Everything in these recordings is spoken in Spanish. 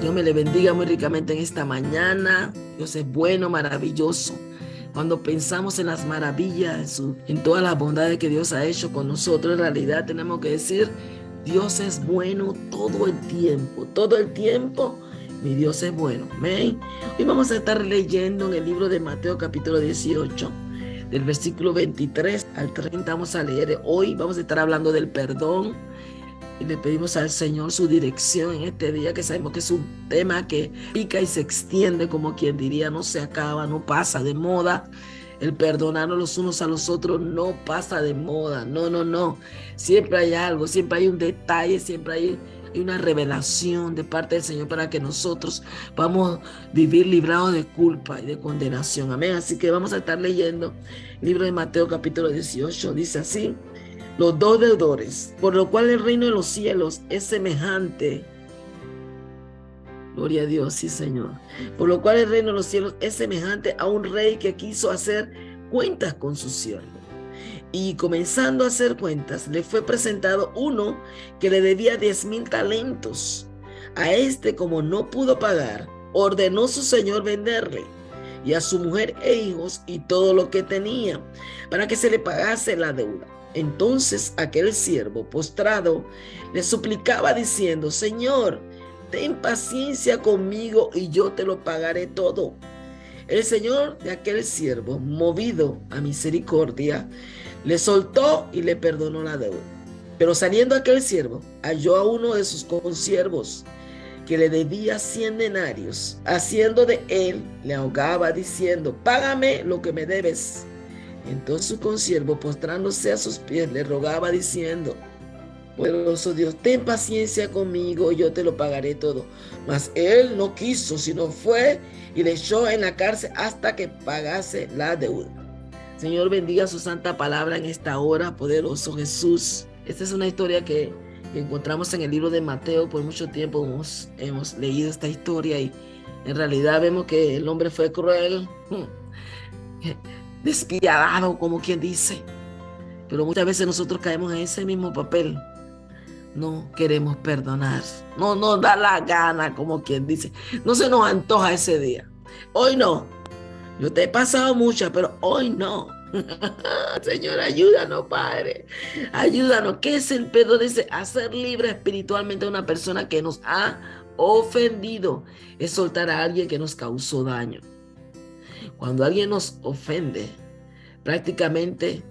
Dios me le bendiga muy ricamente en esta mañana. Dios es bueno, maravilloso. Cuando pensamos en las maravillas, en todas las bondades que Dios ha hecho con nosotros, en realidad tenemos que decir, Dios es bueno todo el tiempo. Todo el tiempo, mi Dios es bueno. Amén. Hoy vamos a estar leyendo en el libro de Mateo capítulo 18, del versículo 23 al 30. Vamos a leer hoy, vamos a estar hablando del perdón. Y le pedimos al Señor su dirección en este día, que sabemos que es un tema que pica y se extiende, como quien diría, no se acaba, no pasa de moda. El perdonarnos los unos a los otros no pasa de moda, no. Siempre hay algo, siempre hay un detalle, siempre hay una revelación de parte del Señor para que nosotros vamos a vivir librados de culpa y de condenación. Amén. Así que vamos a estar leyendo el libro de Mateo capítulo 18, dice así: los dos deudores, por lo cual el reino de los cielos es semejante. Gloria a Dios, sí, Señor. Por lo cual el reino de los cielos es semejante a un rey que quiso hacer cuentas con su siervo. Y comenzando a hacer cuentas, le fue presentado uno que le debía 10,000 talentos. A este, como no pudo pagar, ordenó su señor venderle, y a su mujer e hijos y todo lo que tenía, para que se le pagase la deuda. Entonces aquel siervo, postrado, le suplicaba diciendo: Señor, ten paciencia conmigo y yo te lo pagaré todo. El señor de aquel siervo, movido a misericordia, le soltó y le perdonó la deuda. Pero saliendo aquel siervo, halló a uno de sus consiervos que le debía 100 denarios. Haciendo de él, le ahogaba diciendo: págame lo que me debes. Entonces su consiervo, postrándose a sus pies, le rogaba diciendo: poderoso Dios, ten paciencia conmigo, yo te lo pagaré todo. Mas él no quiso, sino fue y le echó en la cárcel hasta que pagase la deuda. Señor, bendiga su santa palabra en esta hora, poderoso Jesús. Esta es una historia que encontramos en el libro de Mateo. Por mucho tiempo hemos leído esta historia y en realidad vemos que el hombre fue cruel, despiadado, como quien dice. Pero muchas veces nosotros caemos en ese mismo papel. No queremos perdonar. No nos da la gana, como quien dice. No se nos antoja ese día. Hoy no. Yo te he pasado muchas, pero hoy no. Señor, ayúdanos, Padre. Ayúdanos. ¿Qué es el perdón? Dice, hacer libre espiritualmente a una persona que nos ha ofendido. Es soltar a alguien que nos causó daño. Cuando alguien nos ofende, prácticamente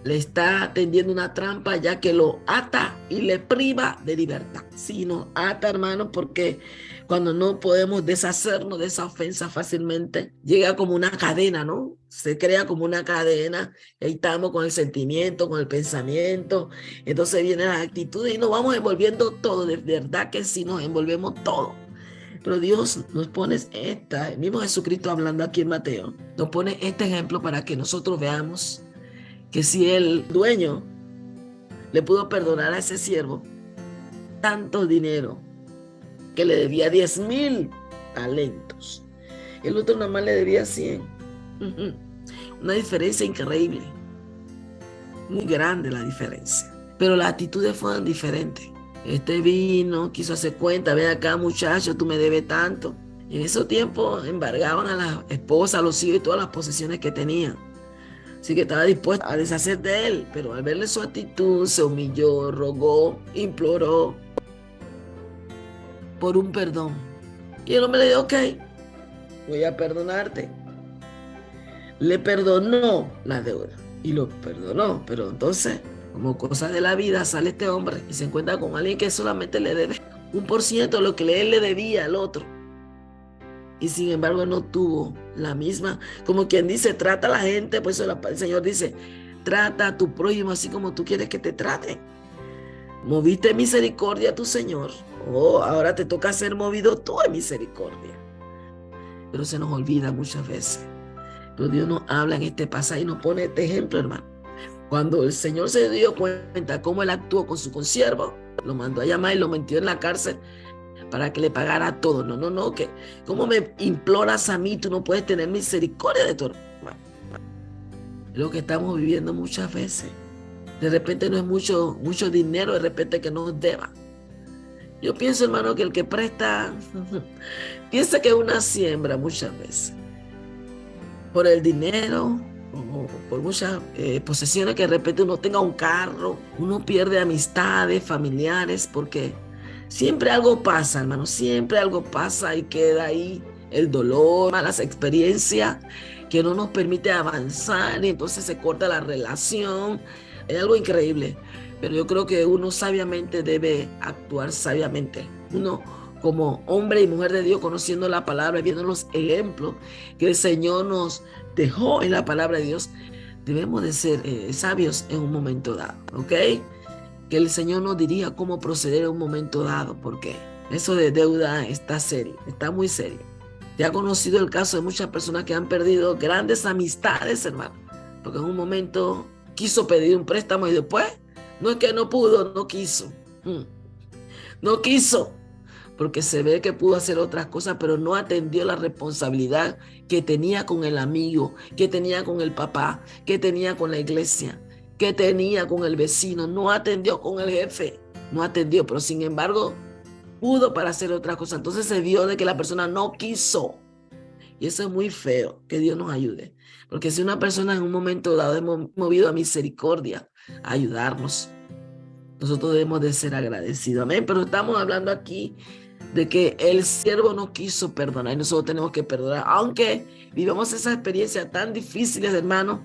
le está tendiendo una trampa, ya que lo ata y le priva de libertad. Sí, nos ata, hermano, porque cuando no podemos deshacernos de esa ofensa fácilmente, llega como una cadena, ¿no? Se crea como una cadena, y ahí estamos con el sentimiento, con el pensamiento, entonces vienen las actitudes y nos vamos envolviendo todo, de verdad que sí, nos envolvemos todo. Pero Dios nos pone el mismo Jesucristo hablando aquí en Mateo, nos pone este ejemplo para que nosotros veamos que si el dueño le pudo perdonar a ese siervo tanto dinero, que le debía 10,000 talentos, el otro nada más le debía 100. Una diferencia increíble, muy grande la diferencia, pero las actitudes fueron diferentes. Este vino, quiso hacer cuenta: ven acá, muchacho, tú me debes tanto. Y en esos tiempos embargaban a la esposa, a los hijos y todas las posesiones que tenían. Así que estaba dispuesto a deshacer de él, pero al verle su actitud, se humilló, rogó, imploró por un perdón. Y el hombre le dijo: ok, voy a perdonarte. Le perdonó la deuda y lo perdonó, pero entonces, como cosa de la vida, sale este hombre y se encuentra con alguien que solamente le debe 1% de lo que él le debía al otro. Y sin embargo no tuvo la misma, como quien dice, trata a la gente. Por eso el Señor dice: trata a tu prójimo así como tú quieres que te traten. Moviste misericordia a tu Señor. Oh, ahora te toca ser movido tú en misericordia. Pero se nos olvida muchas veces. Pero Dios nos habla en este pasaje y nos pone este ejemplo, hermano. Cuando el Señor se dio cuenta cómo él actuó con su consiervo, lo mandó a llamar y lo metió en la cárcel para que le pagara todo. No, que ¿cómo me imploras a mí? Tú no puedes tener misericordia de tu hermano. Es lo que estamos viviendo muchas veces. De repente no es mucho dinero, de repente que nos deba. Yo pienso, hermano, que el que presta piensa que es una siembra muchas veces por el dinero o por muchas posesiones, que de repente uno tenga un carro, uno pierde amistades, familiares, porque siempre algo pasa, hermano, siempre algo pasa y queda ahí el dolor, malas experiencias que no nos permite avanzar y entonces se corta la relación. Es algo increíble, pero yo creo que uno sabiamente debe actuar sabiamente. Uno como hombre y mujer de Dios, conociendo la palabra y viendo los ejemplos que el Señor nos dejó en la palabra de Dios, debemos de ser sabios en un momento dado, ¿ok? Que el Señor nos diría cómo proceder en un momento dado, porque eso de deuda está serio, está muy serio. Ya he conocido el caso de muchas personas que han perdido grandes amistades, hermano, porque en un momento quiso pedir un préstamo y después, no es que no pudo, no quiso. No quiso, porque se ve que pudo hacer otras cosas, pero no atendió la responsabilidad que tenía con el amigo, que tenía con el papá, que tenía con la iglesia, que tenía con el vecino. No atendió con el jefe, no atendió, pero sin embargo pudo para hacer otras cosas. Entonces se vio de que la persona no quiso. Y eso es muy feo, que Dios nos ayude. Porque si una persona en un momento dado es movido a misericordia, a ayudarnos, nosotros debemos de ser agradecidos. Amén. Pero estamos hablando aquí de que el siervo no quiso perdonar y nosotros tenemos que perdonar. Aunque vivamos esas experiencias tan difíciles, hermano,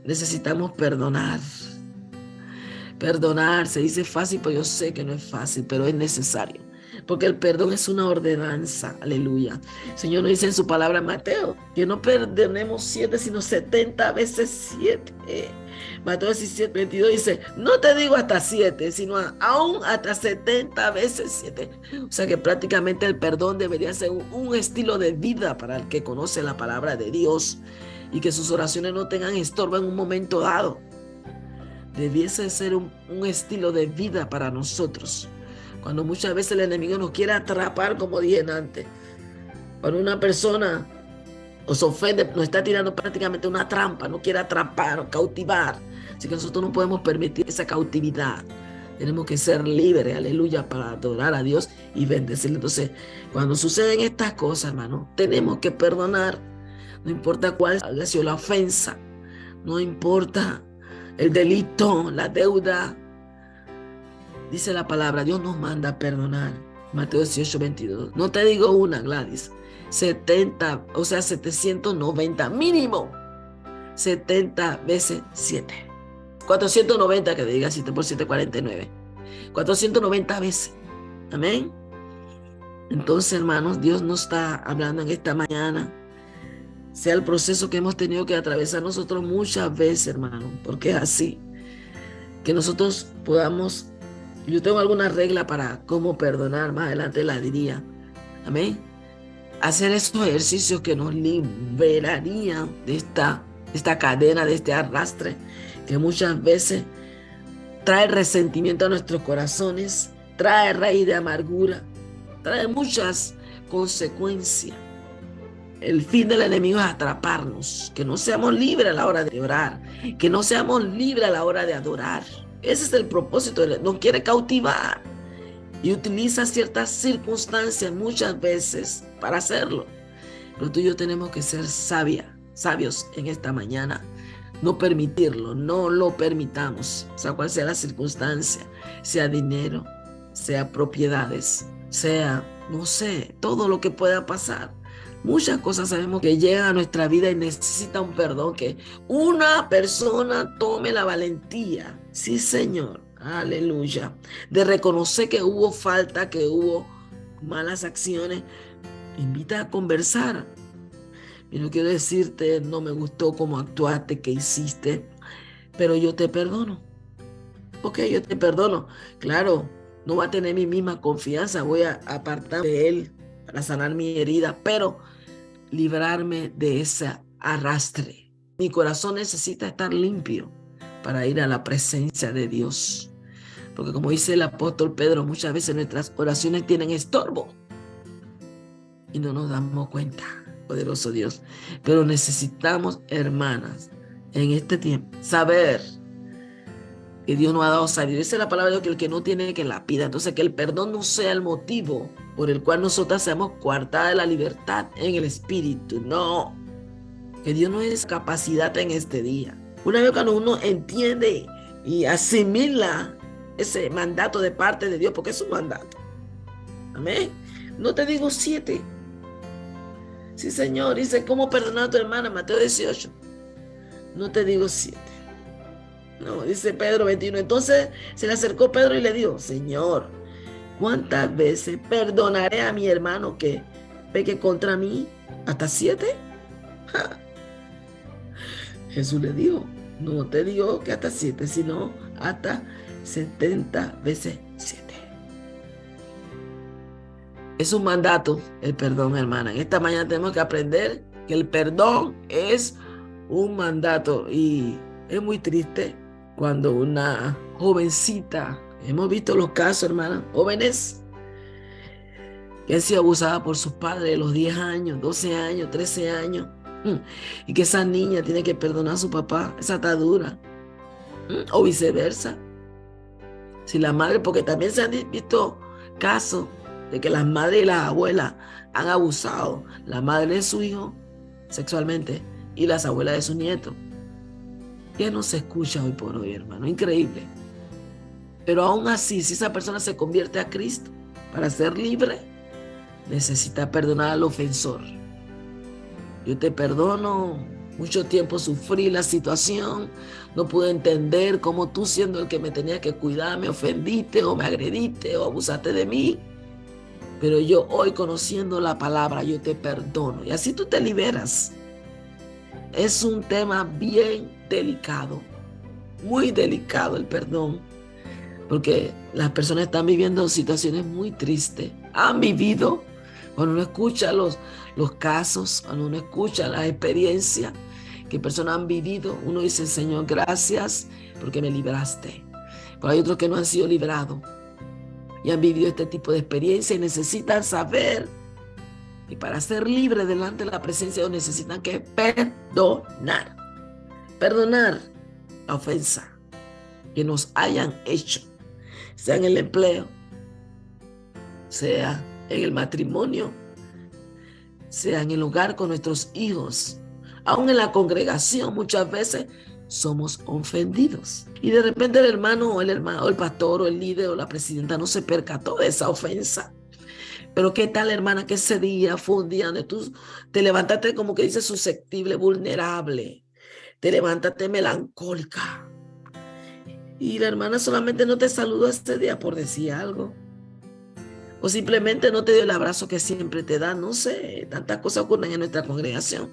necesitamos perdonar. Perdonar se dice fácil, pero yo sé que no es fácil, pero es necesario. Porque el perdón es una ordenanza, aleluya. El Señor nos dice en su palabra Mateo, que no perdonemos 7, sino 70 veces 7. Mateo 17:22 dice, no te digo hasta 7, sino aún hasta 70 veces 7. O sea que prácticamente el perdón debería ser un estilo de vida para el que conoce la palabra de Dios y que sus oraciones no tengan estorbo en un momento dado. Debiese ser un estilo de vida para nosotros. Cuando muchas veces el enemigo nos quiere atrapar, como dije antes. Cuando una persona nos ofende, nos está tirando prácticamente una trampa, no quiere atrapar o cautivar. Así que nosotros no podemos permitir esa cautividad. Tenemos que ser libres, aleluya, para adorar a Dios y bendecirle. Entonces, cuando suceden estas cosas, hermano, tenemos que perdonar. No importa cuál haya sido la ofensa, no importa el delito, la deuda. Dice la palabra, Dios nos manda a perdonar. Mateo 18:22. No te digo una, Gladys. 70, o sea, 790 mínimo. 70 veces 7. 490 que diga 7 por 7, 49. 490 veces. Amén. Entonces, hermanos, Dios nos está hablando en esta mañana. Sea el proceso que hemos tenido que atravesar nosotros muchas veces, hermano, porque es así. Que nosotros podamos. Yo tengo alguna regla para cómo perdonar, más adelante la diría. Amén. Hacer esos ejercicios que nos liberarían de esta cadena, de este arrastre, que muchas veces trae resentimiento a nuestros corazones, trae raíz de amargura, trae muchas consecuencias. El fin del enemigo es atraparnos, que no seamos libres a la hora de orar, que no seamos libres a la hora de adorar. Ese es el propósito, nos quiere cautivar y utiliza ciertas circunstancias muchas veces para hacerlo. Pero tú y yo tenemos que ser sabios en esta mañana, no permitirlo, no lo permitamos, o sea, cual sea la circunstancia, sea dinero, sea propiedades, sea, no sé, todo lo que pueda pasar. Muchas cosas sabemos que llegan a nuestra vida y necesita un perdón, que una persona tome la valentía, sí Señor, aleluya, de reconocer que hubo falta, que hubo malas acciones. Invita a conversar. Y no quiero decirte, no me gustó cómo actuaste, qué hiciste, pero yo te perdono. Ok, yo te perdono. Claro, no va a tener mi misma confianza, voy a apartarme de él para sanar mi herida, pero librarme de ese arrastre. Mi corazón necesita estar limpio para ir a la presencia de Dios. Porque como dice el apóstol Pedro, muchas veces nuestras oraciones tienen estorbo y no nos damos cuenta, poderoso Dios. Pero necesitamos, hermanas, en este tiempo, saber que Dios nos ha dado sabiduría. Esa es la palabra de Dios, que el que no tiene, que la pida. Entonces, que el perdón no sea el motivo por el cual nosotras seamos coartadas de la libertad en el espíritu. No, que Dios nos dé capacidad en este día. Una vez cuando uno entiende y asimila ese mandato de parte de Dios, porque es un mandato. Amén. No te digo 7. Sí, Señor, dice, ¿cómo perdonar a tu hermana? Mateo 18. No te digo 7. No, dice Pedro 21. Entonces se le acercó Pedro y le dijo, Señor, ¿cuántas veces perdonaré a mi hermano que peque contra mí? ¿Hasta 7? Ja. Jesús le dijo, no te digo que hasta 7, sino hasta 70 veces 7. Es un mandato el perdón, hermana. En esta mañana tenemos que aprender que el perdón es un mandato, y es muy triste cuando una jovencita, hemos visto los casos, hermana, jóvenes que han sido abusadas por sus padres a los 10 años, 12 años, 13 años, y que esa niña tiene que perdonar a su papá. Esa atadura, o viceversa. Si la madre, porque también se han visto casos de que las madres y las abuelas han abusado, la madre de su hijo sexualmente y las abuelas de su nieto. Ya no se escucha hoy por hoy, hermano, increíble. Pero aún así, si esa persona se convierte a Cristo para ser libre, necesita perdonar al ofensor. Yo te perdono, mucho tiempo sufrí la situación, no pude entender cómo tú, siendo el que me tenías que cuidar, me ofendiste o me agrediste o abusaste de mí. Pero yo hoy, conociendo la palabra, yo te perdono. Y así tú te liberas. Es un tema bien delicado, muy delicado el perdón, porque las personas están viviendo situaciones muy tristes. Han vivido, cuando uno escucha los casos, cuando uno escucha las experiencias que personas han vivido, uno dice, Señor, gracias porque me libraste. Pero hay otros que no han sido librados y han vivido este tipo de experiencia y necesitan saber, y para ser libres delante de la presencia de Dios necesitan que perdonar. Perdonar la ofensa que nos hayan hecho, sea en el empleo, sea en el matrimonio, sea en el hogar con nuestros hijos, aún en la congregación. Muchas veces somos ofendidos y de repente el hermano o el pastor o el líder o la presidenta no se percató de esa ofensa. Pero qué tal, hermana, que ese día fue un día donde tú te levantaste, como que dice, susceptible, vulnerable, te levantaste melancólica y la hermana solamente no te saludó este día por decir algo, o simplemente no te dio el abrazo que siempre te da. No sé, tantas cosas ocurren en nuestra congregación.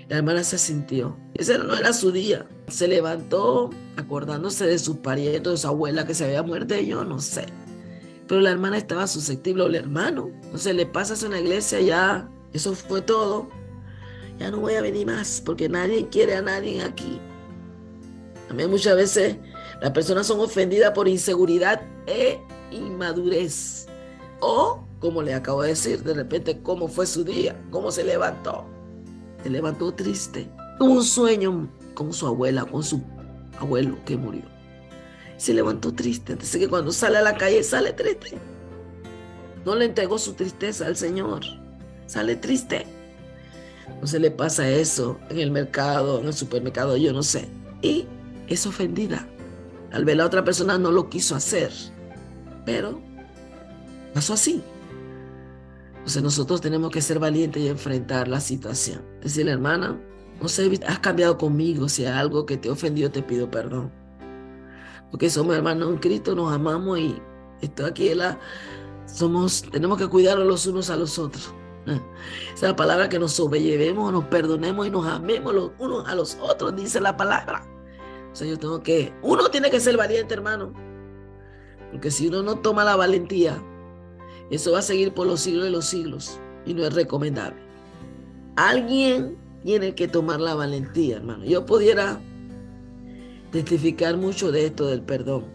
La hermana se sintió, ese no era su día, se levantó acordándose de sus parientes, de su abuela que se había muerto, yo no sé, pero la hermana estaba susceptible, o el hermano. Entonces le pasas en la iglesia, ya eso fue todo, ya no voy a venir más porque nadie quiere a nadie aquí. También muchas veces las personas son ofendidas por inseguridad e inmadurez. O, como le acabo de decir, de repente, ¿cómo fue su día? ¿Cómo se levantó? Se levantó triste. Tuvo un sueño con su abuela, con su abuelo que murió. Se levantó triste. Entonces, que cuando sale a la calle, sale triste. No le entregó su tristeza al Señor. Sale triste. No se le pasa eso en el mercado, en el supermercado, yo no sé. Y es ofendida. Tal vez la otra persona no lo quiso hacer, pero pasó así. Entonces nosotros tenemos que ser valientes y enfrentar la situación. Decirle, hermana, no sé, has cambiado conmigo. Si hay algo que te ha ofendido, te pido perdón. Porque somos hermanos en Cristo, nos amamos y esto aquí tenemos que cuidarnos los unos a los otros. Esa es la palabra, que nos sobrellevemos, nos perdonemos y nos amemos los unos a los otros, dice la palabra. O sea, uno tiene que ser valiente, hermano, porque si uno no toma la valentía, eso va a seguir por los siglos de los siglos y no es recomendable. Alguien tiene que tomar la valentía, hermano. Yo pudiera testificar mucho de esto del perdón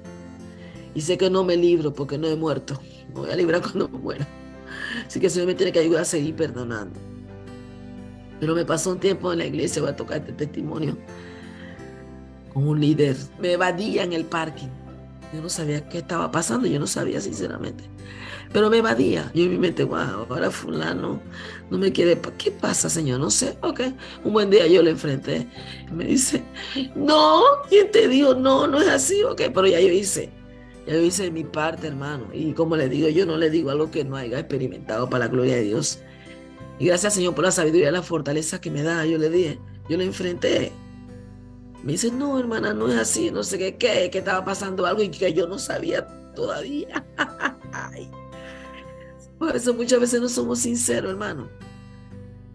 y sé que no me libro porque no he muerto. Me voy a librar cuando muera. Así que el Señor me tiene que ayudar a seguir perdonando. Pero me pasó un tiempo en la iglesia, voy a tocar este testimonio, con un líder. Me evadía en el parking. Yo no sabía qué estaba pasando, yo no sabía sinceramente. Pero me evadía. Yo en mi mente, wow, ahora fulano no me quiere. ¿Qué pasa, señor? No sé. Ok. Un buen día yo le enfrenté. Y me dice, no, ¿quién te dijo? No, no es así. Ok, pero ya yo hice mi parte, hermano. Y como le digo, yo no le digo algo que no haya experimentado para la gloria de Dios. Y gracias, Señor, por la sabiduría y la fortaleza que me da. Yo le dije, yo le enfrenté. Me dice, no, hermana, no es así. No sé qué estaba pasando algo y que yo no sabía todavía. Ay. Por eso muchas veces no somos sinceros, hermano.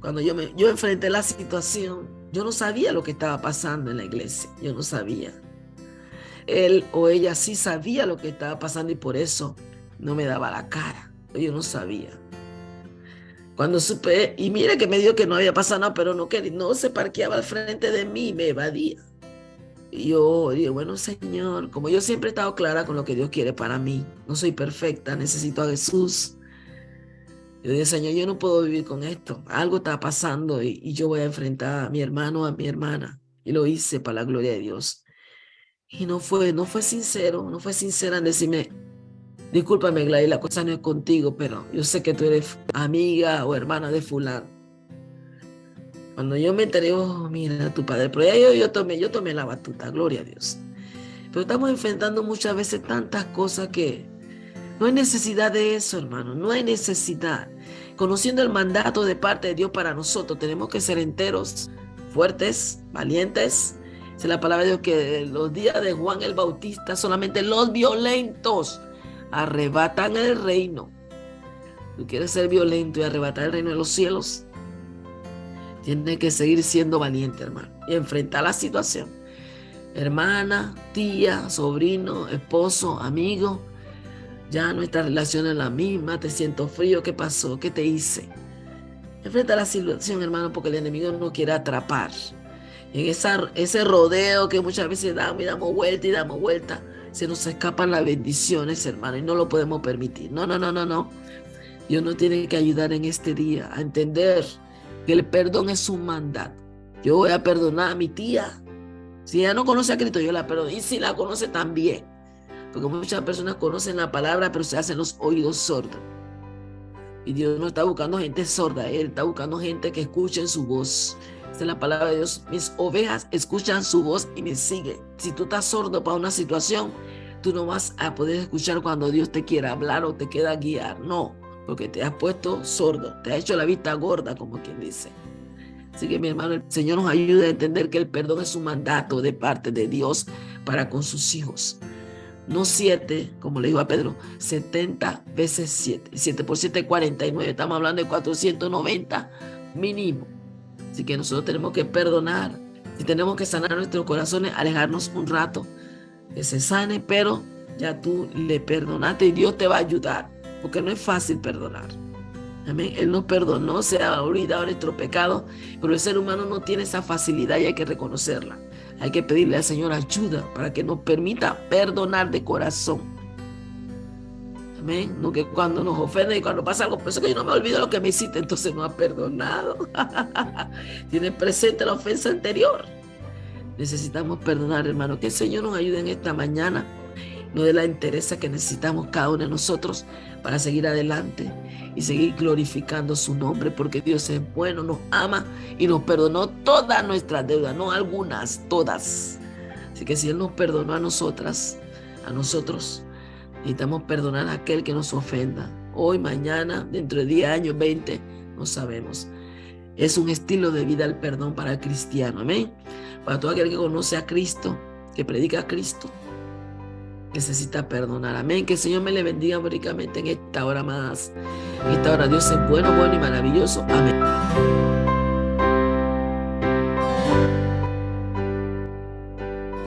Cuando yo enfrenté la situación, yo no sabía lo que estaba pasando en la iglesia. Yo no sabía. Él o ella sí sabía lo que estaba pasando y por eso no me daba la cara. Yo no sabía. Cuando supe, y mira que me dijo que no había pasado nada, pero no se parqueaba al frente de mí, me evadía. Y yo digo, bueno, Señor, como yo siempre he estado clara con lo que Dios quiere para mí, no soy perfecta, necesito a Jesús. Yo dije, Señor, yo no puedo vivir con esto. Algo está pasando y yo voy a enfrentar a mi hermano, a mi hermana. Y lo hice para la gloria de Dios. Y no fue sincero, no fue sincera en decirme, discúlpame, Gladys, la cosa no es contigo, pero yo sé que tú eres amiga o hermana de fulano. Cuando yo me enteré, oh, mira, tu padre, pero ya yo tomé la batuta, gloria a Dios. Pero estamos enfrentando muchas veces tantas cosas que no hay necesidad de eso, hermano, no hay necesidad. Conociendo el mandato de parte de Dios para nosotros, tenemos que ser enteros, fuertes, valientes. Es la palabra de Dios que en los días de Juan el Bautista solamente los violentos arrebatan el reino. ¿Tú quieres ser violento y arrebatar el reino de los cielos? Tienes que seguir siendo valiente, hermano, y enfrentar la situación. Hermana, tía, sobrino, esposo, amigo, ya nuestra relación es la misma, te siento frío, ¿qué pasó? ¿Qué te hice? Enfrenta la situación, hermano, porque el enemigo no quiere atrapar. En ese rodeo que muchas veces damos y damos vuelta y damos vuelta, se nos escapan las bendiciones, hermano, y no lo podemos permitir. No, no, no, no, no. Dios nos tiene que ayudar en este día a entender que el perdón es un mandato. Yo voy a perdonar a mi tía. Si ella no conoce a Cristo, yo la perdono. Y si la conoce también. Porque muchas personas conocen la palabra, pero se hacen los oídos sordos. Y Dios no está buscando gente sorda, Él está buscando gente que escuche su voz. Esa es la palabra de Dios. Mis ovejas escuchan su voz y me siguen. Si tú estás sordo para una situación, tú no vas a poder escuchar cuando Dios te quiera hablar o te quiera guiar. No, porque te has puesto sordo, te ha hecho la vista gorda, como quien dice. Así que mi hermano, el Señor nos ayuda a entender que el perdón es un mandato de parte de Dios para con sus hijos. No 7, como le digo a Pedro, 70 veces 7. 7 por 7 es 49. Estamos hablando de 490 mínimo. Así que nosotros tenemos que perdonar. Si tenemos que sanar nuestros corazones, alejarnos un rato, que se sane, pero ya tú le perdonaste y Dios te va a ayudar, porque no es fácil perdonar. Amén. Él nos perdonó, se ha olvidado nuestro pecado, pero el ser humano no tiene esa facilidad y hay que reconocerla. Hay que pedirle al Señor ayuda para que nos permita perdonar de corazón. Amén. No que cuando nos ofenden y cuando pasa algo, por eso que yo no me olvido lo que me hiciste, entonces no ha perdonado. Tiene presente la ofensa anterior. Necesitamos perdonar, hermano. Que el Señor nos ayude en esta mañana. Nos dé la entereza que necesitamos cada uno de nosotros para seguir adelante y seguir glorificando su nombre, porque Dios es bueno, nos ama y nos perdonó todas nuestras deudas, no algunas, todas. Así que si Él nos perdonó a nosotros, necesitamos perdonar a aquel que nos ofenda. Hoy, mañana, dentro de 10 años, 20, no sabemos. Es un estilo de vida el perdón para el cristiano, amén. Para todo aquel que conoce a Cristo, que predica a Cristo, necesita perdonar, amén. Que el Señor me le bendiga ricamente en esta hora más. En esta hora Dios es bueno, bueno y maravilloso, amén.